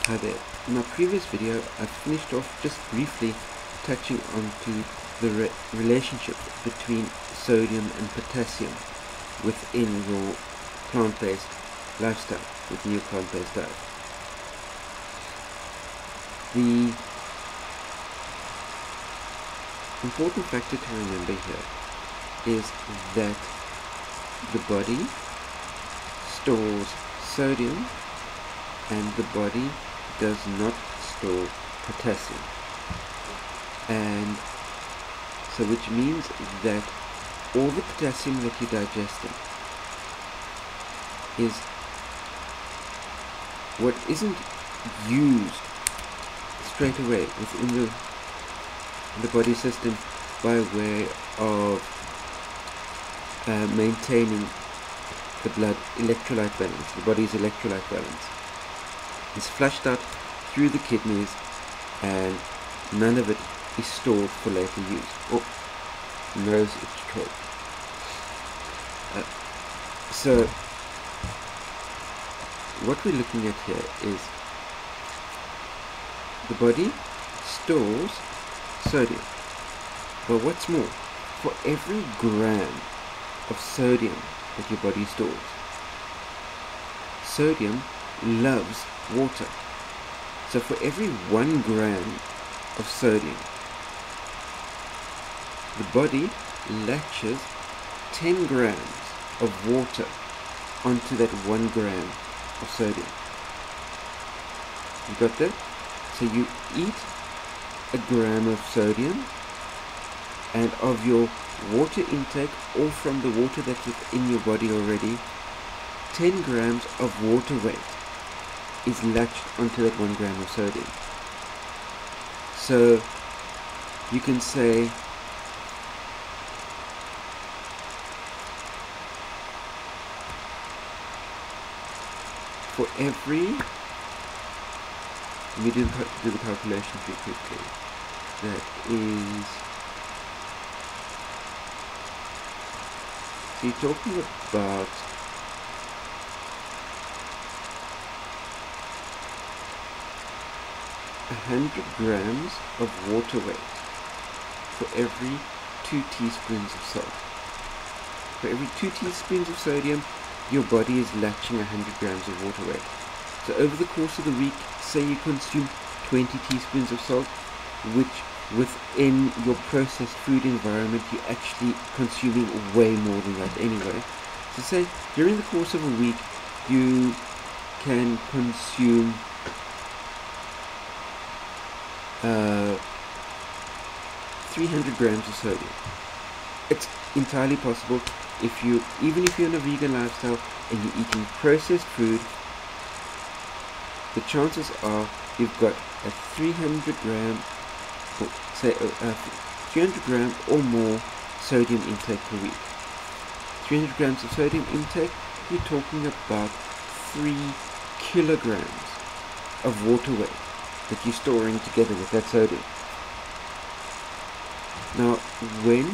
Hi there. In my previous video I finished off just briefly touching onto the relationship between sodium and potassium within your plant-based lifestyle, within your plant-based diet. The important factor to remember here is that the body stores sodium and the body does not store potassium, and so which means that all the potassium that you're digesting is what isn't used straight away within the body system by way of maintaining the blood electrolyte balance, the body's electrolyte balance. It's flushed out through the kidneys and none of it is stored for later use. Oh, nose itch troll. So what we're looking at here is the body stores sodium, but what's more, for every gram of sodium that your body stores, sodium loves water. So for every 1 gram of sodium, the body latches 10 grams of water onto that 1 gram of sodium. You got that? So you eat a gram of sodium, and of your water intake, or from the water that's within your body already, 10 grams of water weight is latched onto that 1 gram of sodium. So you can say for every, let me do the calculation pretty quickly. That is, so you're talking about 100 grams of water weight for every 2 teaspoons of salt. For every 2 teaspoons of sodium, your body is latching 100 grams of water weight. So over the course of the week, say you consume 20 teaspoons of salt, which within your processed food environment you're actually consuming way more than that anyway. So say during the course of a week you can consume 300 grams of sodium. It's entirely possible even if you're in a vegan lifestyle and you're eating processed food, the chances are you've got a 300 gram, or say 300 gram or more sodium intake per week. 300 grams of sodium intake, you're talking about 3 kilograms of water weight that you're storing together with that sodium. Now, when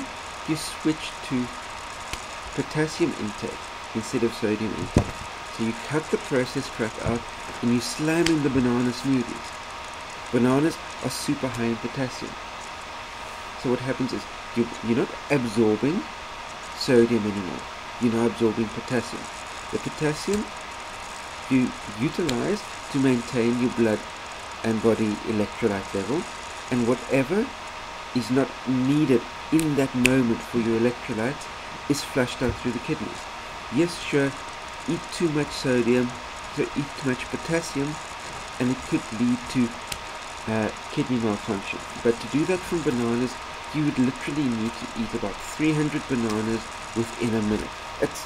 you switch to potassium intake instead of sodium intake, so you cut the processed crap out and you slam in the banana smoothies. Bananas are super high in potassium. So what happens is you're not absorbing sodium anymore. You're now absorbing potassium. The potassium you utilize to maintain your blood and body electrolyte level, and whatever is not needed in that moment for your electrolytes is flushed out through the kidneys. Yes, sure, eat too much sodium, so eat too much potassium, and it could lead to kidney malfunction. But to do that from bananas, you would literally need to eat about 300 bananas within a minute. It's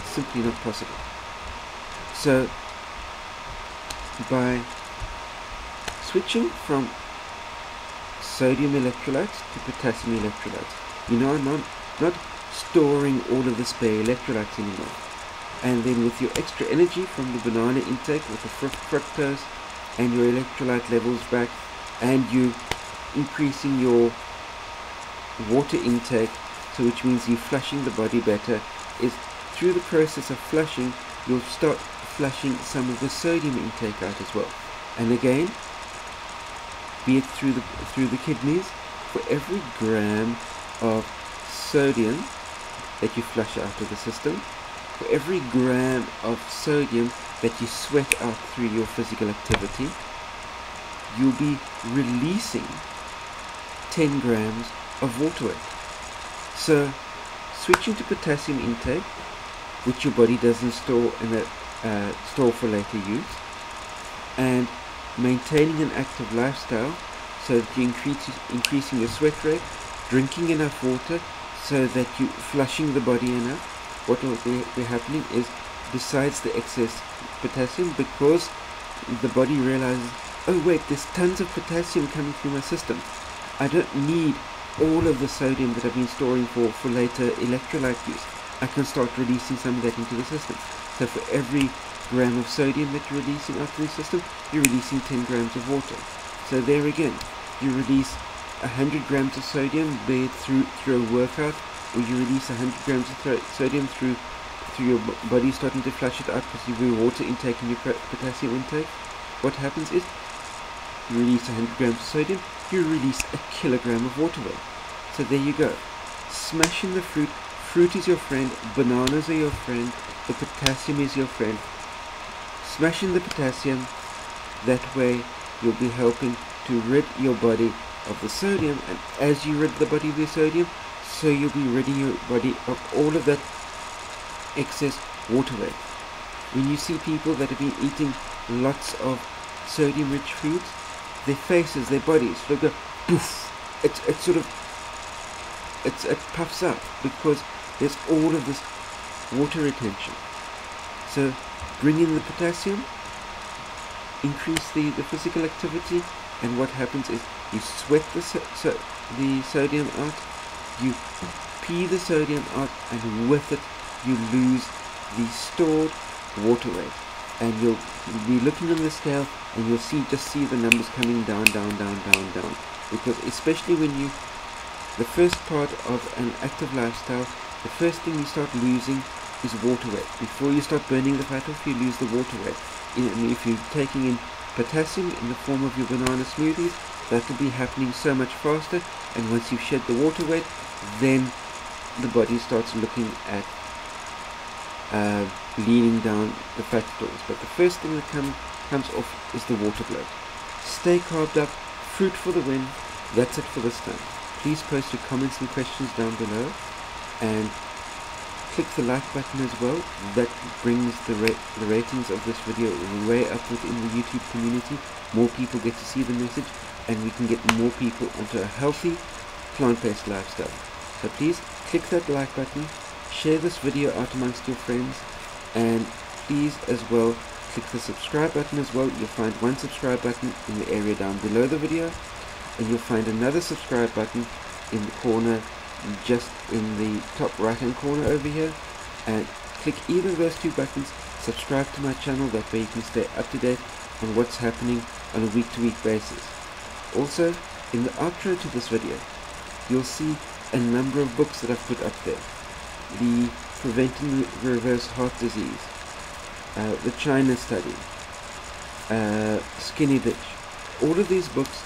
simply not possible. So by switching from sodium electrolytes to potassium electrolytes, you know, I'm not storing all of the spare electrolytes anymore. And then with your extra energy from the banana intake, with the fructose and your electrolyte levels back, and you increasing your water intake, so which means you flushing the body better, is through the process of flushing, you'll start flushing some of the sodium intake out as well. And again, be it through the kidneys, for every gram of sodium that you flush out of the system, for every gram of sodium that you sweat out through your physical activity, you'll be releasing 10 grams of water weight. So switching to potassium intake, which your body doesn't store store for later use, and maintaining an active lifestyle so that you're increasing your sweat rate, drinking enough water so that you're flushing the body enough. What will be happening is, besides the excess potassium, because the body realizes, oh wait, there's tons of potassium coming through my system, I don't need all of the sodium that I've been storing for later electrolyte use. I can start releasing some of that into the system. So for every gram of sodium that you're releasing out of the system, you're releasing 10 grams of water. So there again, you release 100 grams of sodium, be it through a workout, or you release 100 grams of sodium through your body starting to flush it out because of your water intake and your potassium intake. What happens is, you release 100 grams of sodium, you release a kilogram of water weight. So there you go. Smashing the fruit. Fruit is your friend, bananas are your friend, the potassium is your friend. Smashing the potassium, that way you'll be helping to rid your body of the sodium, and as you rid the body of the sodium, so you'll be ridding your body of all of that excess water weight. When you see people that have been eating lots of sodium rich foods, their faces, their bodies sort of go poof. It puffs up because there's all of this water retention. So bring in the potassium, increase the physical activity, and what happens is you sweat the sodium out, you pee the sodium out, and with it you lose the stored water weight. And you'll be looking on the scale and you'll just see the numbers coming down. Because especially when the first part of an active lifestyle, the first thing you start losing is water weight. Before you start burning the fat off, you lose the water weight. And if you're taking in potassium in the form of your banana smoothies, that will be happening so much faster. And once you've shed the water weight, then the body starts looking at bleeding down the fat stores. But the first thing that comes off is the water bloat. Stay carved up, fruit for the win. That's it for this time. Please post your comments and questions down below, and click the like button as well. That brings the ratings of this video way up within the YouTube community. More people get to see the message, and we can get more people onto a healthy plant-based lifestyle. So please click that like button, share this video out amongst your friends, and please as well click the subscribe button as well. You'll find one subscribe button in the area down below the video, and you'll find another subscribe button in the corner, just in the top right hand corner over here. And click either of those two buttons, subscribe to my channel, that way you can stay up to date on what's happening on a week to week basis. Also, in the outro to this video, you'll see a number of books that I've put up there. The Preventing Reverse Heart Disease, the China Study, Skinny Bitch. All of these books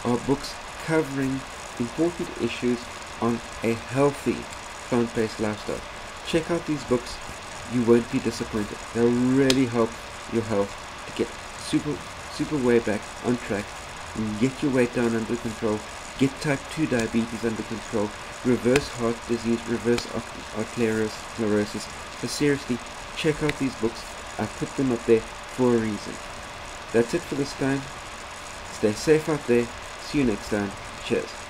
are books covering important issues on a healthy plant-based lifestyle. Check out these books, you won't be disappointed. They'll really help your health to get super way back on track, and get your weight down under control, get type 2 diabetes under control, reverse heart disease, reverse atherosclerosis. So seriously, check out these books. I put them up there for a reason. That's it for this time. Stay safe out there. See you next time. Cheers.